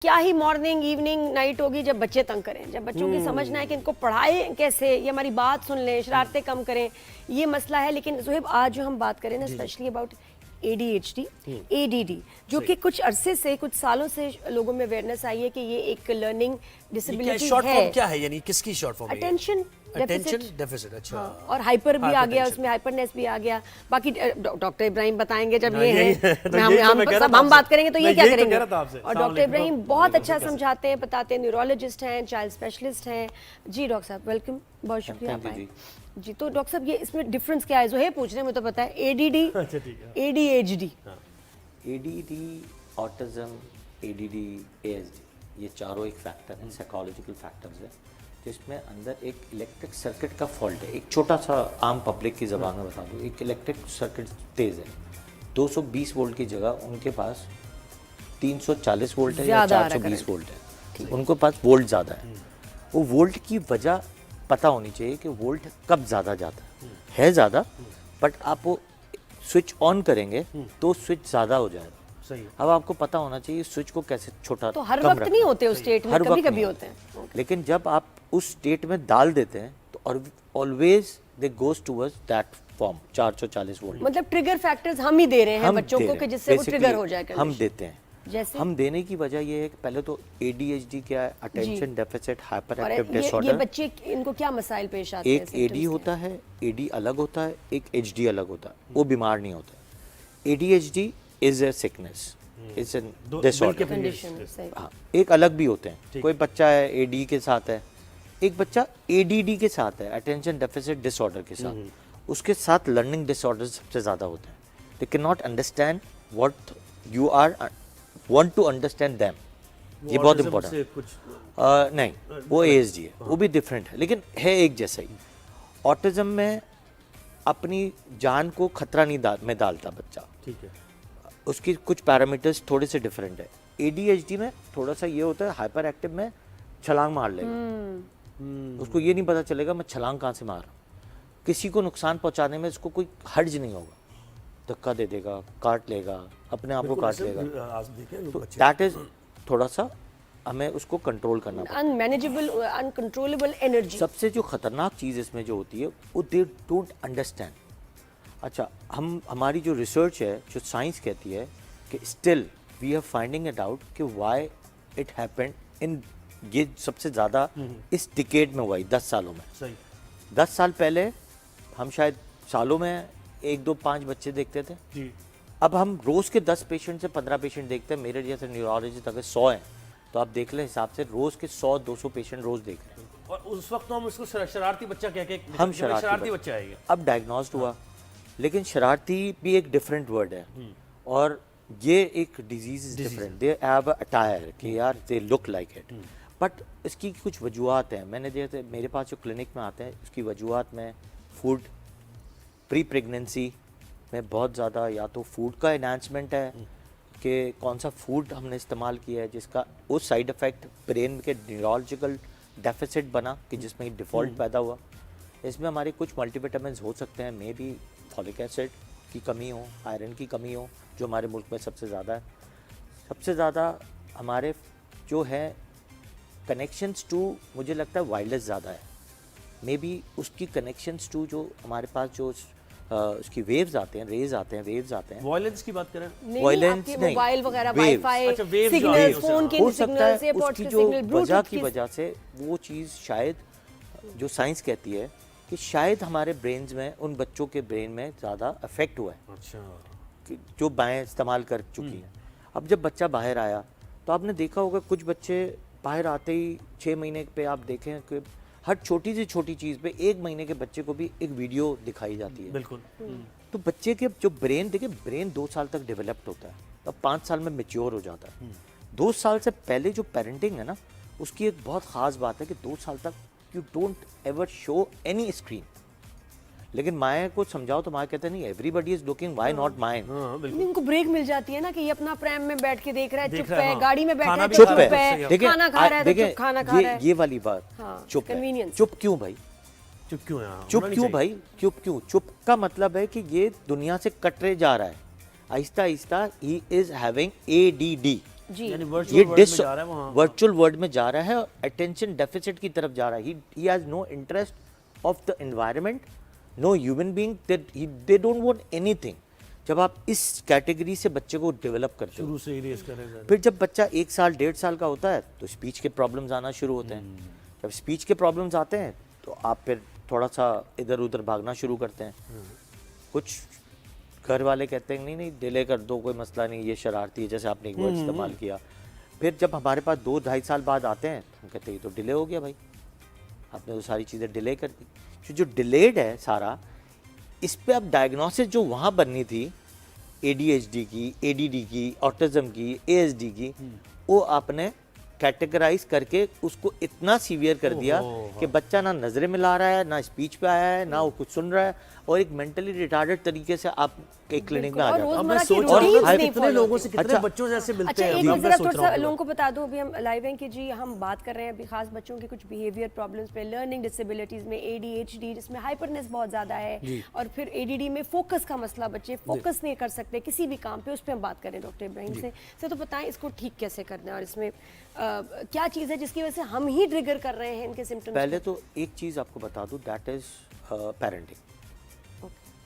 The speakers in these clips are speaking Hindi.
क्या ही मॉर्निंग इवनिंग नाइट होगी जब बच्चे तंग करें, जब बच्चों की समझना है कि इनको पढ़ाएं कैसे, ये हमारी बात सुन लें, शरारतें कम करें, ये मसला है। लेकिन ज़ोहेब आज जो हम बात करें ना स्पेशली अबाउट ADHD, ADD, जो कि कुछ अरसे से, कुछ सालों से लोगों में अवेयरनेस आई है कि ये एक लर्निंग डिसेबिलिटी शॉर्ट है। फॉर्म क्या है, यानी किसकी शॉर्ट फॉर्म है? Attention deficit. अच्छा। हाँ, और हाइपर भी आ गया, उसमें हाइपरनेस भी आ गया। बाकी डॉक्टर इब्राहिम बताएंगे जब ये है, हम बात करेंगे तो ये क्या करेंगे। और डॉक्टर इब्राहिम बहुत अच्छा समझाते हैं, बताते हैं, न्यूरोलॉजिस्ट हैं, चाइल्ड स्पेशलिस्ट हैं। जी डॉक्टर साहब वेलकम, बहुत शुक्रिया आप आए। जी तो डॉक्टर साहब ये इसमें डिफरेंस क्या है? जो है पूछ रहे हैं, मुझे तो पता है ADD, ADHD। ADD, autism, ADD, ASD, ये चारों एक फैक्टर हैं, साइकोलॉजिकल फैक्टर्स है, जिसमें अंदर एक इलेक्ट्रिक सर्किट का फॉल्ट है। एक छोटा सा आम पब्लिक की ज़बान में बता दूँ, एक इलेक्ट्रिक सर्किट तेज़ है, 220 वोल्ट की जगह उनके पास 340 वोल्ट है या 420 वोल्ट है, उनके पास वोल्ट ज़्यादा है। वो वोल्ट की वजह पता होनी चाहिए कि वोल्ट कब ज़्यादा जाता है ज़्यादा, बट आप वो स्विच ऑन करेंगे तो स्विच ज़्यादा हो जाएगा। सही। अब आपको पता होना चाहिए स्विच को कैसे छोटा तो हर वक्त नहीं होते उस स्टेट में, कभी कभी होते हैं। लेकिन जब आप उस स्टेट में डाल देते हैं तो always they goes towards that form 440 volt. मतलब ट्रिगर फैक्टर्स हम ही दे रहे हैं बच्चों को कि जिससे वो ट्रिगर हो जाए। हम देते हैं। जैसे हम देने की वजह ये है कि पहले तो ADHD क्या है, अटेंशन डेफिसिट हाइपर एक्टिव ये डिसऑर्डर। बच्चे इनको क्या मसाइल पेश आते हैं? एक AD होता है, AD अलग होता है, एक HD अलग होता है, वो बीमार नहीं होता। ADHD is a sickness, it's a disorder. हाँ, एक अलग भी होते हैं। कोई बच्चा है AD के साथ है, एक बच्चा ADD के साथ है, अटेंशन डेफिसिट डिसऑर्डर के साथ, उसके साथ लर्निंग डिसऑर्डर सबसे ज़्यादा होते हैं। They can not understand what you are want to understand them. ये बहुत इंपॉर्टेंट नहीं, वो ASD है, वो भी डिफरेंट है, लेकिन है एक जैसा ही। ऑटिज्म में अपनी जान को खतरा नहीं में डालता बच्चा, ठीक है, उसकी कुछ पैरामीटर्स थोड़े से डिफरेंट है। ADHD में थोड़ा सा ये होता है, हाइपर एक्टिव में छलांग मार लेगा, उसको ये नहीं पता चलेगा मैं छलांग कहाँ से मार रहा हूँ। किसी को नुकसान पहुँचाने में इसको कोई हर्ज नहीं होगा, धक्का दे देगा, काट लेगा, अपने आप को काट लेगा। तो दैट इज थोड़ा सा हमें उसको कंट्रोल करना पड़ता है। Unmanageable, uncontrollable energy. सबसे जो खतरनाक चीज़ इसमें जो होती है वो दे डोंट अंडरस्टैंड। अच्छा, हमारी जो रिसर्च है, जो साइंस कहती है कि still we are finding it out कि व्हाई इट हैपेंड इन, ये सबसे ज़्यादा इस डिकेड में हुआ है, 10 सालों में। सही। 10 साल पहले हम शायद सालों में 1, 2, 5 बच्चे देखते थे जी। अब हम रोज़ के 10 पेशेंट से 15 पेशेंट देखते हैं। मेरे जैसे न्यूरोलॉजिस्ट अगर 100 हैं तो आप देख लें, हिसाब से रोज़ के 100-200 पेशेंट रोज़ देख रहे हैं। और उस वक्त तो हम इसको शरारती बच्चा कह के, हम शरारती बच्चा है ये। अब डायग्नोस्ड हुआ, लेकिन शरारती भी एक डिफरेंट वर्ड है, और ये एक disease different. They have attire कि यार they look like it, but इसकी कुछ वजूहत हैं। मैंने जैसे मेरे पास जो क्लिनिक में आते हैं, उसकी वजूहत में फूड, प्री प्रेगनेंसी में बहुत ज़्यादा या तो फूड का एनहांसमेंट है कि कौन सा फूड हमने इस्तेमाल किया है जिसका उस साइड इफ़ेक्ट ब्रेन के न्यूरोलॉजिकल डेफिसिट बना कि जिसमें डिफ़ॉल्ट पैदा हुआ। इसमें हमारे कुछ मल्टीविटामिन्स हो सकते हैं, मे बी फॉलिक एसिड की कमी हो, आयरन की कमी हो, जो हमारे मुल्क में सबसे ज़्यादा है। सबसे ज़्यादा हमारे जो है कनेक्शंस टू, मुझे लगता है वायरलेस ज़्यादा है, मे बी उसकी कनेक्शंस टू जो हमारे पास जो उसकी वेव्स आते हैं, रेज आते हैं, वेव्स आते हैं। वायलेंस की बात करें, वायलेंस नहीं, मोबाइल वगैरह, waves। वाईफाई, अच्छा, waves सिग्नल्स, जो फोन के हो सकता सिग्नल्स, है एयरपोर्ट उसकी के जो सिग्नल, वजह ब्लूटूथ की वजह से वो चीज़ शायद, जो साइंस कहती है कि शायद हमारे ब्रेन्स में, उन बच्चों के ब्रेन में ज़्यादा अफेक्ट हुआ है। अच्छा, जो बाएं इस्तेमाल कर चुकी हैं। अब जब बच्चा बाहर आया तो आपने देखा होगा, कुछ बच्चे बाहर आते ही 6 महीने पे आप देखें कि हर छोटी से छोटी चीज़ पे 1 महीने के बच्चे को भी एक वीडियो दिखाई जाती है। बिल्कुल। तो बच्चे के जो ब्रेन, देखिए ब्रेन 2 साल तक डेवलप्ड होता है, तब 5 साल में मैच्योर हो जाता है। 2 साल से पहले जो पेरेंटिंग है ना, उसकी एक बहुत ख़ास बात है कि 2 साल तक you don't ever show any screen. लेकिन माए को समझाओ तो माए कहते नहीं, everybody is looking, why not mine. इनको ब्रेक मिल जाती है ना कि ये अपना प्रेम में बैठ के देख रहा है, चुप है, गाड़ी में बैठा है चुप चुप है, खाना खा रहा है तो चुप खाना खा रहा है। ये वाली बात, चुप है। चुप क्यों भाई? चुप क्यों है? चुप क्यों भाई? चुप क्यों? चुप का मतलब है कि ये दुनिया से कटरे जा रहा है, Aahista Aahista. He is having ADD, जी। यानी ये वर्चुअल वर्ल्ड में जा रहा है वहाँ। वर्चुअल वर्ल्ड में जा रहा है और अटेंशन डेफिसिट की तरफ जा रहा है। He has no interest of the environment, no human being, they don't want anything. जब आप इस कैटेगरी से बच्चे को डेवलप करते हो, शुरू से ही रेस करेगा। फिर जब बच्चा 1 साल 1.5 साल का होता है तो स्पीच के प्रॉब्लम्स आना शुरू होते हैं। जब स्पीच के प्रॉब्लम्स आते हैं तो आप फिर थोड़ा सा इधर उधर भागना शुरू करते हैं। कुछ घर वाले कहते हैं नहीं नहीं डिले कर दो, कोई मसला नहीं, ये शरारती है, जैसे आपने एक वर्ड इस्तेमाल किया। फिर जब हमारे पास 2-2.5 साल बाद आते हैं तो हम कहते हैं ये तो डिले हो गया भाई, आपने तो सारी चीज़ें डिले कर दी। जो डिलेड है सारा, इस पे अब डायग्नोसिस जो वहाँ बननी थी ADHD की, ADD की, ऑटिज्म की, ASD की, वो आपने कैटेगराइज करके उसको इतना सीवियर कर दिया कि बच्चा ना नजरें मिला रहा है, ना स्पीच पे आया है, ना वो कुछ सुन रहा है, और एक मेंटली रिटार्डेड तरीके से आप एक क्लिनिक में आ जाते अब मैं रोजमर्रा की सोच रहा routines हूँ नहीं कितने follow लोगों होती। से कितने बच्चों से ऐसे मिलते अच्छा हैं। एक अभी बार मैं जरा सोच थोड़ा रहा सा हूँ। लोगों को बता दूं, अभी हम लाइव हैं कि जी हम बात कर रहे हैं अभी खास बच्चों के कुछ बिहेवियर प्रॉब्लम्स पे, लर्निंग डिसेबिलिटीज में, ADHD जिसमें हाइपरनेस बहुत ज़्यादा है, और फिर ADD में फोकस का मसला, बच्चे फोकस नहीं कर सकते किसी भी काम पे, उस पर हम बात करें डॉक्टर इब्राहिम से तो बताएं इसको ठीक कैसे करना है और इसमें क्या चीज़ है जिसकी वजह से हम ही ट्रिगर कर रहे हैं इनके सिम्टम्स। पहले तो एक चीज़ आपको बता दूं, that is parenting.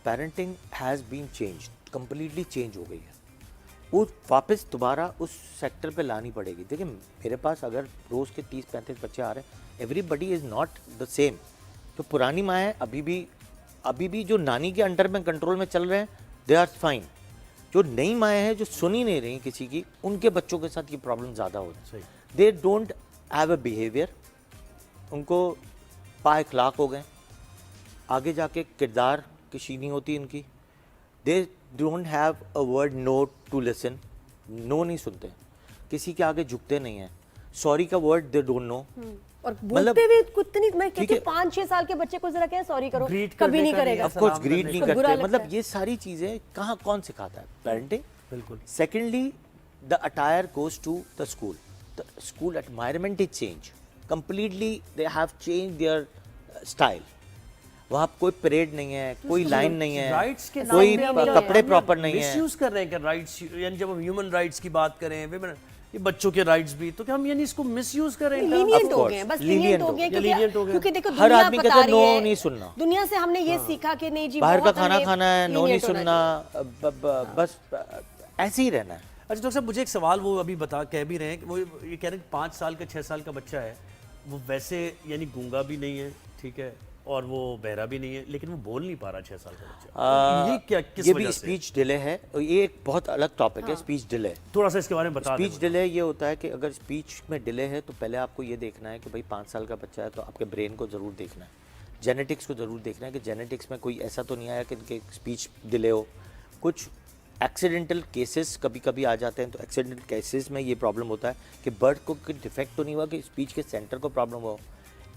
Parenting has been change, completely change हो गई है। वो वापस दोबारा उस सेक्टर पे लानी पड़ेगी। देखिए मेरे पास अगर रोज़ के 30-35 बच्चे आ रहे हैं, everybody is not the same. तो पुरानी माएँ अभी भी जो नानी के अंडर में कंट्रोल में चल रहे हैं, दे आर फाइन। जो नई माएँ हैं जो सुन ही नहीं रही किसी की, उनके बच्चों के साथ ये प्रॉब्लम ज़्यादा होती है। दे डोंट हैव अ बिहेवियर, उनको पाएखलाक हो गए, आगे जाके किरदार किसी नहीं होती इनकी। They don't have a word no to listen, no नहीं सुनते, किसी के आगे झुकते नहीं हैं, सॉरी का वर्ड दे डोंट नो। और बोलते हुए कितनी, मैं कहती है। हूँ 5-6 साल के बच्चे को जरा कहें सॉरी करो, Greet कभी करने नहीं का नहीं करेगा। है। ऑफ कोर्स सलाम ग्रीड करने नहीं का। बुरा करते, लगता मतलब है। ये सारी चीज़ें कहाँ कौन सिखाता है? पेरेंटिंग। बिल्कुल। Secondly, the attire goes to the school. The school environment is changed. Completely, they have changed their style. वहाँ कोई परेड नहीं है, कोई लाइन नहीं है, राइट्स के कोई नाम पे कपड़े प्रॉपर नहीं है। मिसयूज कर रहे हैं क्या राइट्स? यानी जब हम ह्यूमन राइट्स की बात करें, women, ये बच्चों के राइट्स भी, तो क्या हम यानी इसको मिसयूज कर रहे हैं? लीनियंट Of हो course, गए हैं, बस lenient लीनियंट हो हो गए गए। Lenient हो गए। क्योंकि देखो हर दुनिया आदमी बता कहता है, रही "No, है, नहीं सुनना।" दुनिया से हमने ये सीखा कि नहीं जी बाहर का बहुत खाना हमें खाना है, नो नहीं lenient होना सुनना, बस ऐसे ही रहना है। अच्छा डॉक्टर साहब, मुझे एक सवाल वो अभी कह भी रहे हैं कि वो ये कह रहे हैं कि 5 साल का 6 साल का बच्चा है, वो वैसे यानी गूंगा भी नहीं है, ठीक है, और वो बहरा भी नहीं है, लेकिन वो बोल नहीं पा रहा 6 साल का बच्चा। ये क्या, किस ये वजह भी से? स्पीच डिले है, और ये एक बहुत अलग टॉपिक है, स्पीच डिले। थोड़ा सा इसके बारे में बता दें स्पीच डिले ये होता है कि अगर स्पीच में डिले है तो पहले आपको ये देखना है कि भाई 5 साल का बच्चा है तो आपके ब्रेन को ज़रूर देखना है, जेनेटिक्स को ज़रूर देखना है कि जेनेटिक्स में कोई ऐसा तो नहीं आया कि इनके स्पीच डिले हो। कुछ एक्सीडेंटल केसेस कभी कभी आ जाते हैं, तो एक्सीडेंटल केसेस में ये प्रॉब्लम होता है कि बर्थ को कोई डिफेक्ट तो नहीं हुआ कि स्पीच के सेंटर को प्रॉब्लम हो।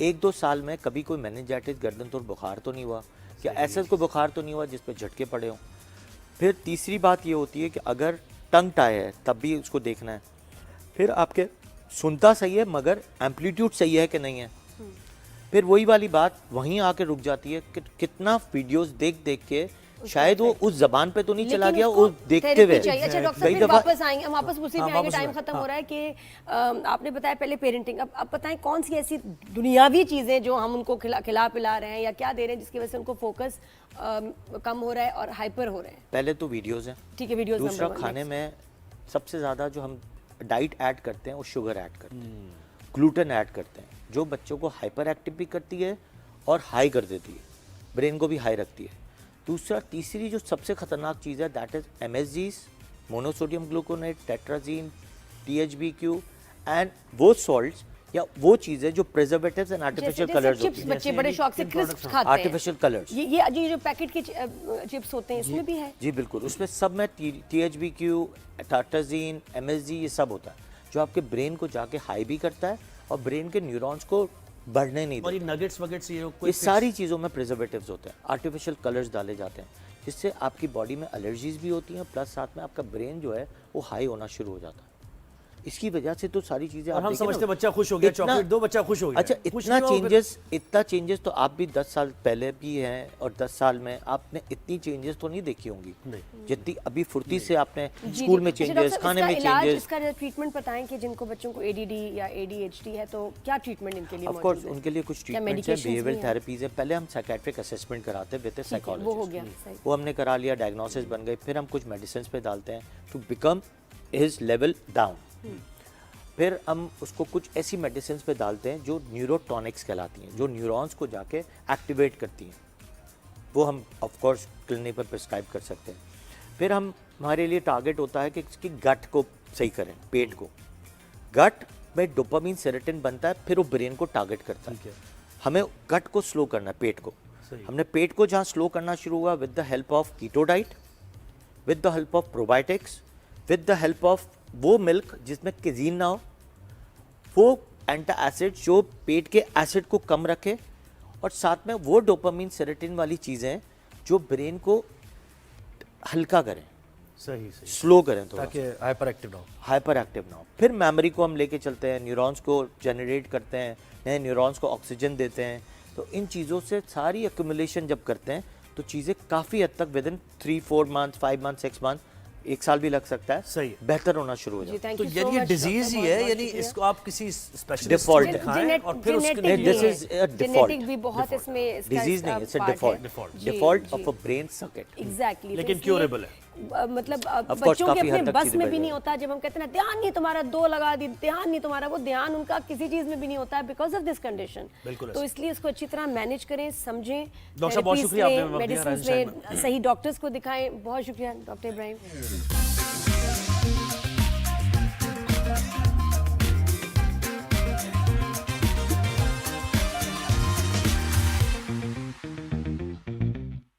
1-2 साल में कभी कोई मेनिंजाइटिस, गर्दन तोड़ बुखार तो नहीं हुआ, क्या ऐसा कोई बुखार तो नहीं हुआ जिस पे झटके पड़े हों। फिर तीसरी बात ये होती है कि अगर टंग टाई है तब भी उसको देखना है। फिर आपके सुनता सही है मगर एम्पलीट्यूड सही है कि नहीं है। फिर वही वाली बात वहीं आके रुक जाती है कि कितना वीडियोस देख देख के शायद वो उस जबान पे तो नहीं चला गया, वो देखते हुए। अच्छा डॉक्टर साहब, फिर वापस आएंगे, हम वापस उसी में आएंगे, टाइम खत्म हो रहा है कि आपने बताया पहले पेरेंटिंग, अब बताएं कौन सी ऐसी दुनियावी चीजें जो हम उनको खिला पिला रहे हैं या क्या दे रहे हैं जिसकी वजह से उनको फोकस कम हो रहा है और हाइपर हो रहे हैं। पहले तो वीडियोस हैं, ठीक है, वीडियोस। दूसरा खाने में सबसे ज़्यादा जो हम डाइट ऐड करते हैं वो शुगर ऐड करते हैं, ग्लूटेन ऐड करते हैं, जो बच्चों को हाइपर एक्टिव भी करती है और हाई कर देती है, ब्रेन को भी हाई रखती है। तीसरी जो सबसे खतरनाक चीज़ है that is MSGs, monosodium gluconate, tartrazine, THBQ and वो सॉल्ट्स या वो चीज़ें जो प्रिजर्वेटिव्स एंड आर्टिफिशियल कलर्स होती हैं। बच्चे बड़े शौक से क्रिस्प्स खाते हैं, आर्टिफिशियल कलर्स, ये जो पैकेट के चिप्स होते हैं इसमें भी है। जी बिल्कुल, उसमें सब में THBQ, टार्टाजीन, MSG ये सब होता है जो आपके ब्रेन को जाके हाई भी करता है और ब्रेन के न्यूरॉन्स को बढ़ने नहीं और ये देता। नगेट्स वगेट्स ये सारी चीज़ों में प्रिजर्वेटिव्स होते हैं, आर्टिफिशियल कलर्स डाले जाते हैं, जिससे आपकी बॉडी में एलर्जीज भी होती हैं, प्लस साथ में आपका ब्रेन जो है वो हाई होना शुरू हो जाता है। इसकी वजह से तो सारी चीजें और आप हम देखिए ना, समझते बच्चा खुश हो गया, इतना- चॉकलेट दो, बच्चा खुश हो गया। अच्छा, खुश इतना नहीं हुआ, इतना चेंजेस तो आप भी 10 साल पहले भी हैं, और 10 साल में आपने इतनी चेंजेस तो नहीं देखी होंगी जितनी अभी फुर्ती से आपने स्कूल में अच्छा, चेंजेस, डॉक्टर साहब, खाने इसका में इलाज, चेंजेस। इसका ट्रीटमेंट बताएं कि जिनको बच्चों को ADD या ADHD है तो क्या ट्रीटमेंट इनके लिए ऑफ मौजूद कोर्स है? उनके लिए कुछ क्या ट्रीटमेंट्स हैं, medications बिहेवियरल भी हैं? थेरेपीज है। पहले हम साइकेट्रिक असेसमेंट कराते हैं विद वो हो साइकोलॉजिस्ट, गया, सही। वो हमने करा लिया, डायग्नोसिस बन गई, फिर हम कुछ मेडिसिन पे डालते हैं to become his level down. फिर हम उसको कुछ ऐसी मेडिसिन पे डालते हैं जो न्यूरोटॉनिक्स कहलाती हैं, जो न्यूरॉन्स को जाके एक्टिवेट करती हैं। वो हम ऑफ कोर्स क्लिनिक पर प्रिस्क्राइब कर सकते हैं। फिर हम, हमारे लिए टारगेट होता है कि इसकी गट को सही करें, पेट को। गट में डोपामिन सेरोटोनिन बनता है, फिर वो ब्रेन को टारगेट करता है। हमें गट को स्लो करना है, पेट को। हमने पेट को जहाँ स्लो करना शुरू हुआ with the help of keto diet, with the help of probiotics, with the help of वो मिल्क जिसमें केजीन ना हो, वो एंटी एसिड जो पेट के एसिड को कम रखे, और साथ में वो डोपामिन सेरोटोनिन वाली चीज़ें जो ब्रेन को हल्का करें, सही स्लो करें थोड़ा, ताकि हाइपर एक्टिव ना हो। हाइपर एक्टिव ना हो। फिर मेमोरी को हम लेके चलते हैं, न्यूरॉन्स को जनरेट करते हैं, नए न्यूरॉन्स को ऑक्सीजन देते हैं। तो इन चीज़ों से सारी एक्यूमुलेशन जब करते हैं तो चीज़ें काफ़ी हद तक with in 3-4 month, 5 month, 6 month, 1 साल भी लग सकता है, सही बेहतर होना शुरू हो जी, जाता है। thank तो you so यानी ये much, डिजीज डॉक्टर, ही है, बहुत-बहुत यानी शुक्रिया। इसको आप किसी स्पेशलिस्ट Default को है। दिखाएं और फिर उसके Genetic This भी is है। a default. Genetic भी बहुत इसमें इसका डिजीज नहीं, इट्स part है। डिफॉल्ट, जी, डिफॉल्ट जी। Of a brain circuit. Exactly, लेकिन curable है। मतलब course, बच्चों के काफी अपने हद तक बस चीजें में बढ़ भी नहीं गई। होता। जब हम कहते हैं ना ध्यान नहीं तुम्हारा, 2 लगा दी, ध्यान नहीं तुम्हारा, वो ध्यान उनका किसी चीज में भी नहीं होता है बिकॉज ऑफ दिस कंडीशन। बिल्कुल तो इसलिए इसको अच्छी तरह मैनेज करें, समझें, डॉक्टर साहब, बहुत शुक्रिया, आपने वक्त दिया, मेडिसिन राजन साहब में सही डॉक्टर्स को दिखाएं। बहुत शुक्रिया डॉक्टर इब्राहिम।